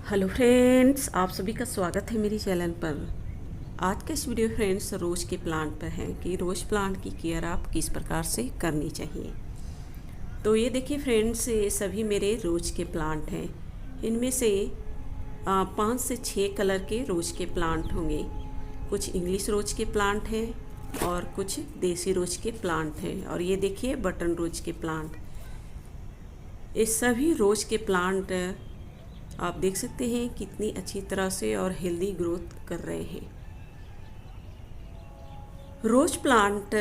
Hello friends, आप सभी का स्वागत है मेरी चैनल पर। आज का इस वीडियो फ्रेंड्स रोज़ के प्लांट पर है कि रोज़ प्लांट की केयर आप किस प्रकार से करनी चाहिए। तो ये देखिए फ्रेंड्स, ये सभी मेरे रोज़ के प्लांट हैं। इनमें से 5 से 6 कलर के रोज़ के प्लांट होंगे। कुछ इंग्लिश रोज़ के प्लांट हैं और कुछ देसी रोज़ के प्लांट हैं। और ये देखिए बटन रोज़ के प्लांट। ये सभी रोज़ के प्लांट आप देख सकते हैं कितनी अच्छी तरह से और हेल्दी ग्रोथ कर रहे हैं। रोज प्लांट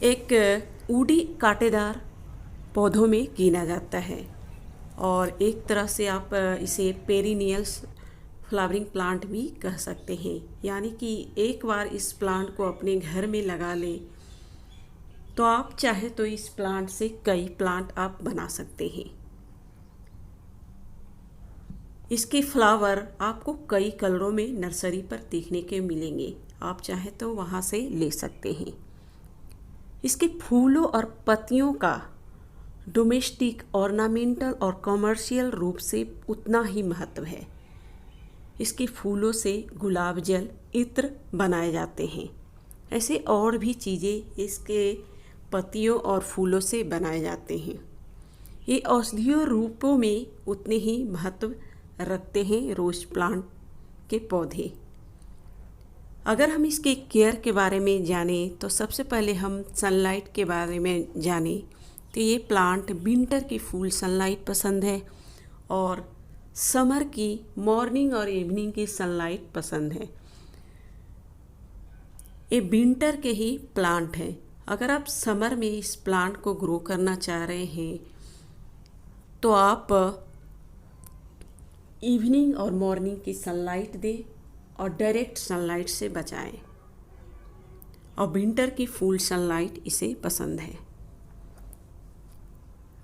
एक ऊडी कांटेदार पौधों में गिना जाता है और एक तरह से आप इसे पेरिनियल्स फ्लावरिंग प्लांट भी कह सकते हैं। यानी कि एक बार इस प्लांट को अपने घर में लगा लें तो आप चाहे तो इस प्लांट से कई प्लांट आप बना सकते हैं। इसके फ्लावर आपको कई कलरों में नर्सरी पर देखने के मिलेंगे। आप चाहे तो वहाँ से ले सकते हैं। इसके फूलों और पत्तियों का डोमेस्टिक, ऑर्नामेंटल और कमर्शियल रूप से उतना ही महत्व है। इसके फूलों से गुलाब जल, इत्र बनाए जाते हैं। ऐसे और भी चीज़ें इसके पत्तियों और फूलों से बनाए जाते हैं। ये औषधीय रूपों में उतने ही महत्व रखते हैं रोज प्लांट के पौधे। अगर हम इसके केयर के बारे में जानें तो सबसे पहले हम सनलाइट के बारे में जानें तो ये प्लांट विंटर की फुल सनलाइट पसंद है और समर की मॉर्निंग और इवनिंग की सनलाइट पसंद है। ये विंटर के ही प्लांट है। अगर आप समर में इस प्लांट को ग्रो करना चाह रहे हैं तो आप इवनिंग और मॉर्निंग की सनलाइट दें और डायरेक्ट सनलाइट से बचाएं। और विंटर की फुल सनलाइट इसे पसंद है।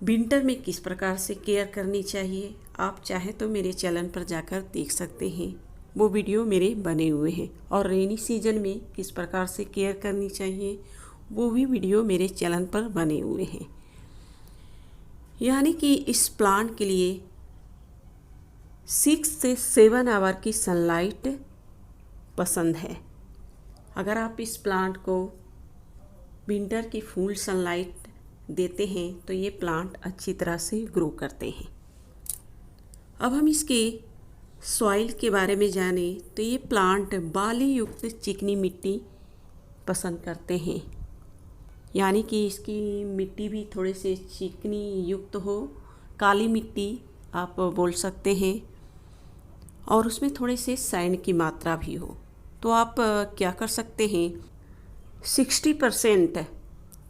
विंटर में किस प्रकार से केयर करनी चाहिए आप चाहे तो मेरे चैनल पर जाकर देख सकते हैं। वो वीडियो मेरे बने हुए हैं। और रेनी सीजन में किस प्रकार से केयर करनी चाहिए वो भी वीडियो मेरे चैनल पर बने हुए हैं। यानी कि इस प्लांट के लिए 6 से 7 आवर की सनलाइट पसंद है। अगर आप इस प्लांट को विंटर की फुल सनलाइट देते हैं तो ये प्लांट अच्छी तरह से ग्रो करते हैं। अब हम इसके सॉइल के बारे में जानें तो ये प्लांट बाली युक्त चिकनी मिट्टी पसंद करते हैं। यानी कि इसकी मिट्टी भी थोड़े से चिकनी युक्त हो, काली मिट्टी आप बोल सकते हैं, और उसमें थोड़े से सैंड की मात्रा भी हो। तो आप क्या कर सकते हैं, 60%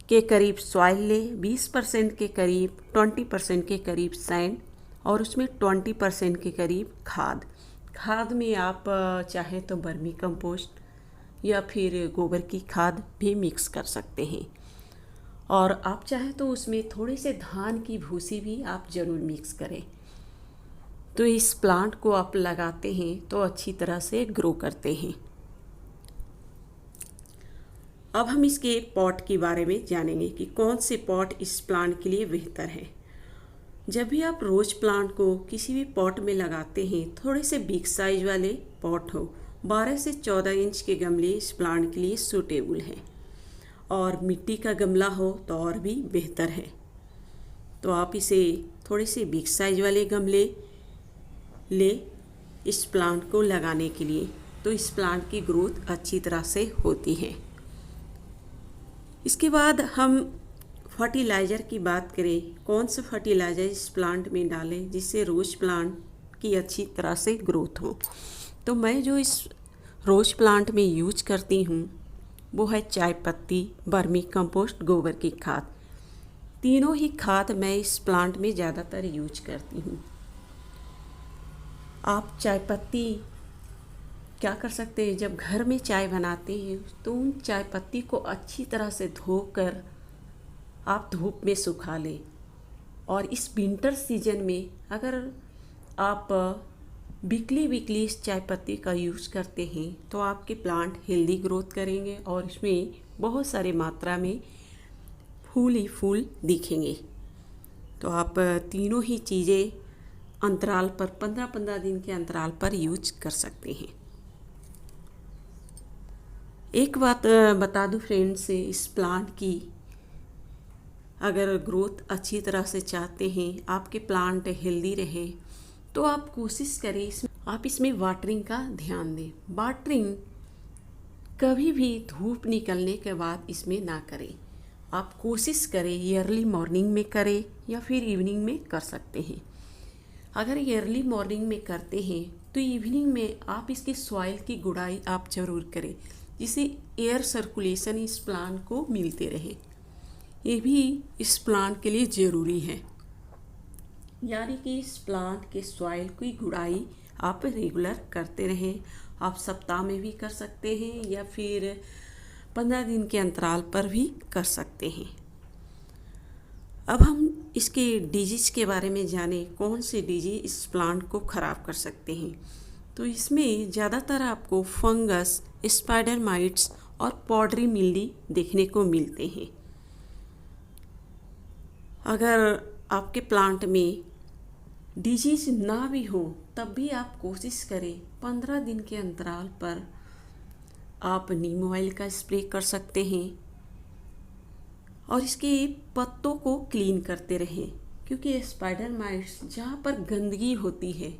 के करीब सॉइल लें, 20% के करीब, 20% के करीब सैंड और उसमें 20% के करीब खाद में आप चाहे तो वर्मी कंपोस्ट या फिर गोबर की खाद भी मिक्स कर सकते हैं। और आप चाहे तो उसमें थोड़े से धान की भूसी भी आप ज़रूर मिक्स करें। तो इस प्लांट को आप लगाते हैं तो अच्छी तरह से ग्रो करते हैं। अब हम इसके पॉट के बारे में जानेंगे कि कौन से पॉट इस प्लांट के लिए बेहतर है। जब भी आप रोज प्लांट को किसी भी पॉट में लगाते हैं थोड़े से बिग साइज वाले पॉट हो, 12 से 14 इंच के गमले इस प्लांट के लिए सूटेबल हैं। और मिट्टी का गमला हो तो और भी बेहतर है। तो आप इसे थोड़े से बिग साइज वाले गमले ले इस प्लांट को लगाने के लिए, तो इस प्लांट की ग्रोथ अच्छी तरह से होती है। इसके बाद हम फर्टिलाइज़र की बात करें, कौन सा फर्टिलाइज़र इस प्लांट में डालें जिससे रोज प्लांट की अच्छी तरह से ग्रोथ हो। तो मैं जो इस रोज प्लांट में यूज करती हूँ वो है चाय पत्ती, वर्मी कंपोस्ट, गोबर की खाद। तीनों ही खाद मैं इस प्लांट में ज़्यादातर यूज करती हूँ। आप चाय पत्ती क्या कर सकते हैं, जब घर में चाय बनाते हैं तो उन चाय पत्ती को अच्छी तरह से धोकर आप धूप में सुखा लें। और इस विंटर सीजन में अगर आप वीकली इस चाय पत्ती का यूज़ करते हैं तो आपके प्लांट हेल्दी ग्रोथ करेंगे और इसमें बहुत सारे मात्रा में फूल ही फूल दिखेंगे। तो आप तीनों ही चीज़ें अंतराल पर 15-15 दिन के अंतराल पर यूज कर सकते हैं। एक बात बता दूं फ्रेंड्स, इस प्लांट की अगर ग्रोथ अच्छी तरह से चाहते हैं, आपके प्लांट हेल्दी रहे, तो आप कोशिश करें आप इसमें वाटरिंग का ध्यान दें। वाटरिंग कभी भी धूप निकलने के बाद इसमें ना करें। आप कोशिश करें अर्ली मॉर्निंग में करें या फिर इवनिंग में कर सकते हैं। अगर अर्ली मॉर्निंग में करते हैं तो इवनिंग में आप इसकी सॉइल की गुड़ाई आप ज़रूर करें, जिससे एयर सर्कुलेशन इस प्लांट को मिलते रहे। ये भी इस प्लांट के लिए ज़रूरी है। यानी कि इस प्लांट के सॉइल की गुड़ाई आप रेगुलर करते रहें। आप सप्ताह में भी कर सकते हैं या फिर 15 दिन के अंतराल पर भी कर सकते हैं। अब हम इसके डिजीज के बारे में जाने, कौन से डिजीज इस प्लांट को ख़राब कर सकते हैं। तो इसमें ज़्यादातर आपको फंगस, स्पाइडर माइट्स और पॉडरी मिल्डी देखने को मिलते हैं। अगर आपके प्लांट में डिजीज ना भी हो तब भी आप कोशिश करें 15 दिन के अंतराल पर आप नीम ऑयल का स्प्रे कर सकते हैं और इसके पत्तों को क्लीन करते रहें, क्योंकि स्पाइडर माइट्स जहाँ पर गंदगी होती है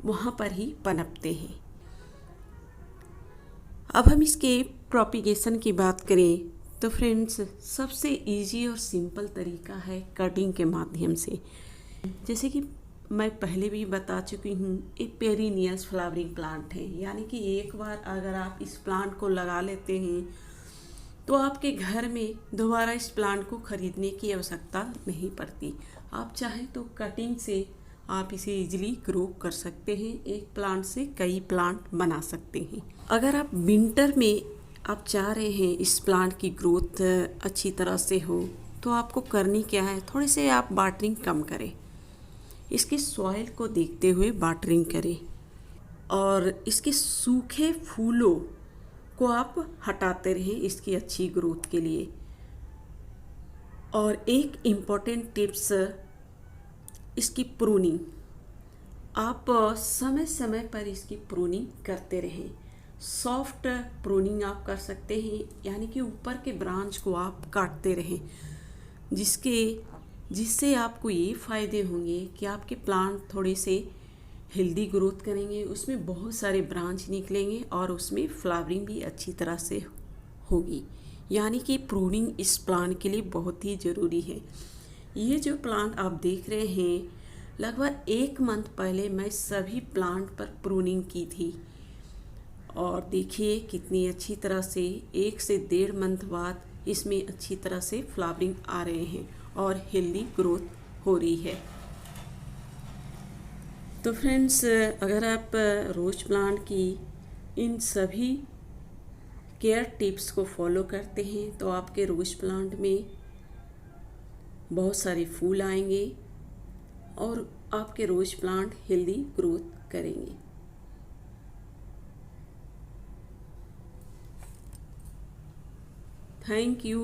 वहाँ पर ही पनपते हैं। अब हम इसके प्रोपिगेशन की बात करें तो फ्रेंड्स, सबसे इजी और सिंपल तरीका है कटिंग के माध्यम से। जैसे कि मैं पहले भी बता चुकी हूँ, एक पेरिनियस फ्लावरिंग प्लांट है, यानी कि एक बार अगर आप इस प्लांट को लगा लेते हैं तो आपके घर में दोबारा इस प्लांट को खरीदने की आवश्यकता नहीं पड़ती। आप चाहें तो कटिंग से आप इसे इजीली ग्रो कर सकते हैं। एक प्लांट से कई प्लांट बना सकते हैं। अगर आप विंटर में आप चाह रहे हैं इस प्लांट की ग्रोथ अच्छी तरह से हो, तो आपको करनी क्या है, थोड़े से आप वाटरिंग कम करें। इसकी सॉइल को देखते हुए वाटरिंग करें और इसके सूखे फूलों को आप हटाते रहें इसकी अच्छी ग्रोथ के लिए। और एक इम्पॉर्टेंट टिप्स, इसकी प्रूनिंग आप समय समय पर इसकी प्रूनिंग करते रहें। सॉफ्ट प्रूनिंग आप कर सकते हैं, यानी कि ऊपर के ब्रांच को आप काटते रहें, जिससे आपको ये फ़ायदे होंगे कि आपके प्लांट थोड़े से हेल्दी ग्रोथ करेंगे, उसमें बहुत सारे ब्रांच निकलेंगे और उसमें फ्लावरिंग भी अच्छी तरह से होगी। यानी कि प्रूनिंग इस प्लांट के लिए बहुत ही ज़रूरी है। ये जो प्लांट आप देख रहे हैं, लगभग 1 मंथ पहले मैं सभी प्लांट पर प्रूनिंग की थी और देखिए कितनी अच्छी तरह से 1 से 1.5 मंथ बाद इसमें अच्छी तरह से फ्लावरिंग आ रहे हैं और हेल्दी ग्रोथ हो रही है। तो फ्रेंड्स, अगर आप रोज प्लांट की इन सभी केयर टिप्स को फॉलो करते हैं तो आपके रोज प्लांट में बहुत सारे फूल आएंगे और आपके रोज प्लांट हेल्दी ग्रोथ करेंगे। Thank you.